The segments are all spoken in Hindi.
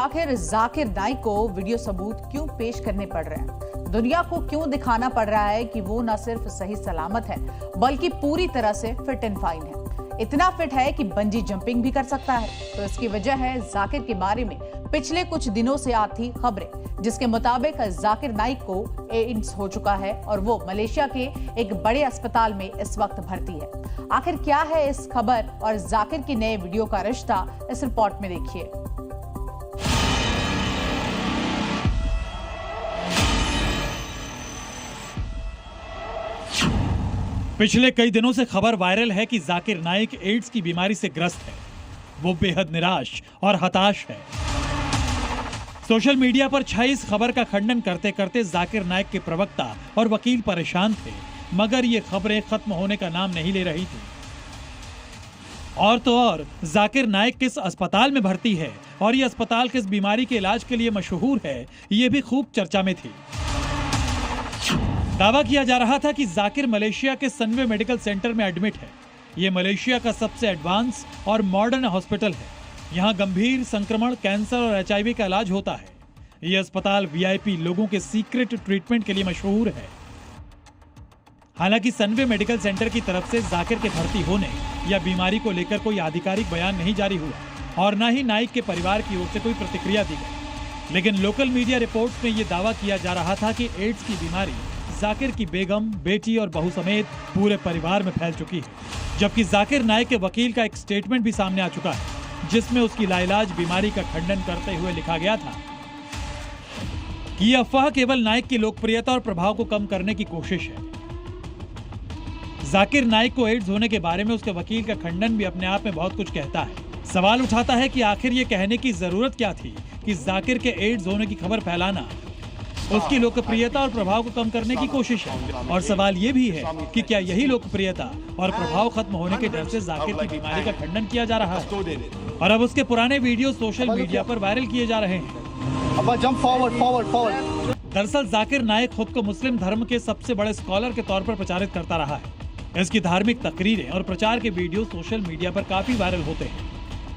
आखिर जाकिर नाइक को वीडियो सबूत क्यों पेश करने पड़ रहे हैं? दुनिया को क्यों दिखाना पड़ रहा है कि वो न सिर्फ सही सलामत है बल्कि पूरी तरह से फिट एंड फाइन है। इतना फिट है कि बंजी जंपिंग भी कर सकता है। तो इसकी वजह है जाकिर के बारे में पिछले कुछ दिनों से आती खबरें, जिसके मुताबिक जाकिर नाइक को एड्स हो चुका है और वो मलेशिया के एक बड़े अस्पताल में इस वक्त भर्ती है। आखिर क्या है इस खबर और जाकिर की नए वीडियो का रिश्ता, इस रिपोर्ट में देखिए। पिछले कई दिनों से खबर वायरल है कि जाकिर नाइक एड्स की बीमारी से ग्रस्त है। वो बेहद निराश और हताश है। सोशल मीडिया पर छाई इस खबर का खंडन करते करते जाकिर नाइक के प्रवक्ता और वकील परेशान थे, मगर ये खबरें खत्म होने का नाम नहीं ले रही थी। और तो और जाकिर नाइक किस अस्पताल में भर्ती है और ये अस्पताल किस बीमारी के इलाज के लिए मशहूर है, ये भी खूब चर्चा में थी। दावा किया जा रहा था कि जाकिर मलेशिया के सनवे मेडिकल सेंटर में एडमिट है। ये मलेशिया का सबसे एडवांस और मॉडर्न हॉस्पिटल है। यहाँ गंभीर संक्रमण, कैंसर और HIV का इलाज होता है। ये अस्पताल VIP लोगों के सीक्रेट ट्रीटमेंट के लिए मशहूर है। हालांकि सनवे मेडिकल सेंटर की तरफ से जाकिर के भर्ती होने या बीमारी को लेकर कोई आधिकारिक बयान नहीं जारी हुआ और न ही नाइक के परिवार की ओर से कोई प्रतिक्रिया दी गई। लेकिन लोकल मीडिया रिपोर्ट्स में ये दावा किया जा रहा था कि एड्स की बीमारी जाकिर की बेगम, बेटी और बहू समेत पूरे परिवार में फैल चुकी है। जबकि जाकिर नाइक के वकील का एक स्टेटमेंट भी सामने आ चुका है, जिसमें उसकी लाइलाज बीमारी का खंडन करते हुए लिखा गया था कि यह अफवाह केवल नाइक की लोकप्रियता और प्रभाव को कम करने की कोशिश है। जाकिर नाइक को एड्स होने के बारे में उसके वकील का खंडन भी अपने आप में बहुत कुछ कहता है। सवाल उठाता है कि आखिर ये कहने की जरूरत क्या थी कि जाकिर के एड्स होने की खबर फैलाना उसकी लोकप्रियता और प्रभाव को कम करने की कोशिश है। और सवाल ये भी है कि क्या यही लोकप्रियता और प्रभाव खत्म होने के डर से जाकिर की बीमारी का खंडन किया जा रहा है और अब उसके पुराने वीडियो सोशल मीडिया पर वायरल किए जा रहे हैं। दरअसल जाकिर नाइक खुद को मुस्लिम धर्म के सबसे बड़े स्कॉलर के तौर पर प्रचारित करता रहा है। इसकी धार्मिक तकरीरें और प्रचार के वीडियो सोशल मीडिया पर काफी वायरल होते हैं,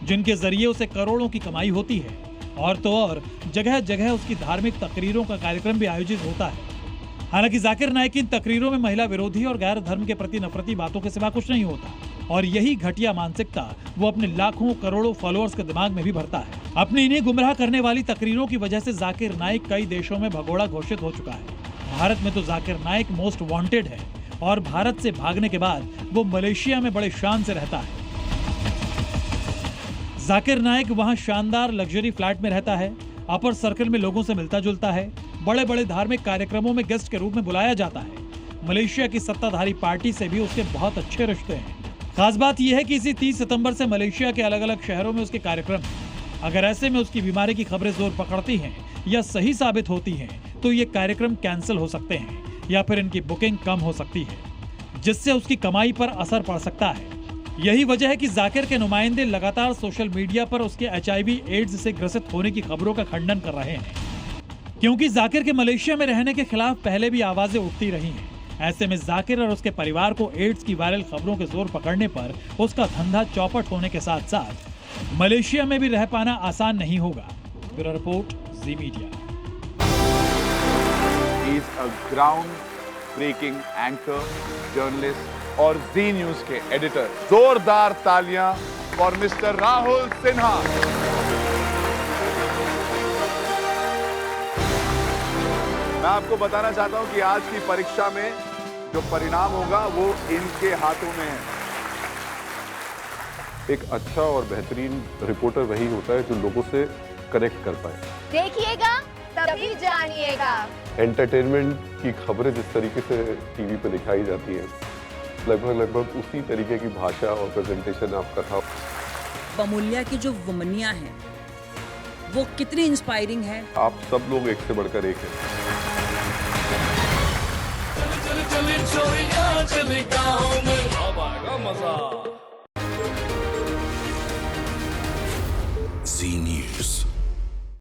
जिनके जरिए उसे करोड़ों की कमाई होती है। और तो और जगह जगह उसकी धार्मिक तकरीरों का कार्यक्रम भी आयोजित होता है। हालांकि जाकिर नाइक की इन तकरीरों में महिला विरोधी और गैर धर्म के प्रति नफरती बातों के सिवा कुछ नहीं होता और यही घटिया मानसिकता वो अपने लाखों करोड़ों फॉलोअर्स के दिमाग में भी भरता है। अपनी इन्हें गुमराह करने वाली तकरीरों की वजह से जाकिर नाइक कई देशों में भगोड़ा घोषित हो चुका है। भारत में तो जाकिर नाइक मोस्ट वांटेड है और भारत से भागने के बाद वो मलेशिया में बड़े शान से रहता है। जाकिर नाइक वहां शानदार लग्जरी फ्लैट में रहता है, अपर सर्कल में लोगों से मिलता जुलता है, बड़े बड़े धार्मिक कार्यक्रमों में गेस्ट के रूप में बुलाया जाता है। मलेशिया की सत्ताधारी पार्टी से भी उसके बहुत अच्छे रिश्ते हैं। खास बात यह है कि इसी 30 सितंबर से मलेशिया के अलग अलग शहरों में उसके कार्यक्रम हैं। अगर ऐसे में उसकी बीमारी की खबरें जोर पकड़ती हैं या सही साबित होती हैं, तो ये कार्यक्रम कैंसिल हो सकते हैं या फिर इनकी बुकिंग कम हो सकती है, जिससे उसकी कमाई पर असर पड़ सकता है। यही वजह है कि जाकिर के नुमाइंदे लगातार सोशल मीडिया पर उसके HIV एड्स से ग्रसित होने की खबरों का खंडन कर रहे हैं, क्योंकि जाकिर के मलेशिया में रहने के खिलाफ पहले भी आवाजें उठती रही हैं। ऐसे में जाकिर और उसके परिवार को एड्स की वायरल खबरों के जोर पकड़ने पर उसका धंधा चौपट होने के साथ साथ मलेशिया में भी रह पाना आसान नहीं होगा। Bureau report, Zee media. He is a ground-breaking anchor, journalist और जी न्यूज के एडिटर। जोरदार तालियां फॉर मिस्टर राहुल सिन्हा। मैं आपको बताना चाहता हूं कि आज की परीक्षा में जो परिणाम होगा वो इनके हाथों में है। एक अच्छा और बेहतरीन रिपोर्टर वही होता है जो लोगों से कनेक्ट कर पाए। देखिएगा तभी जानिएगा। एंटरटेनमेंट की खबरें जिस तरीके से टीवी पे दिखाई जाती हैं, लगभग उसी तरीके की भाषा और प्रेजेंटेशन आपका था। बमुलिया की जो वुमनिया है वो कितनी इंस्पायरिंग है। आप सब लोग एक से बढ़कर एक हैं। मजा।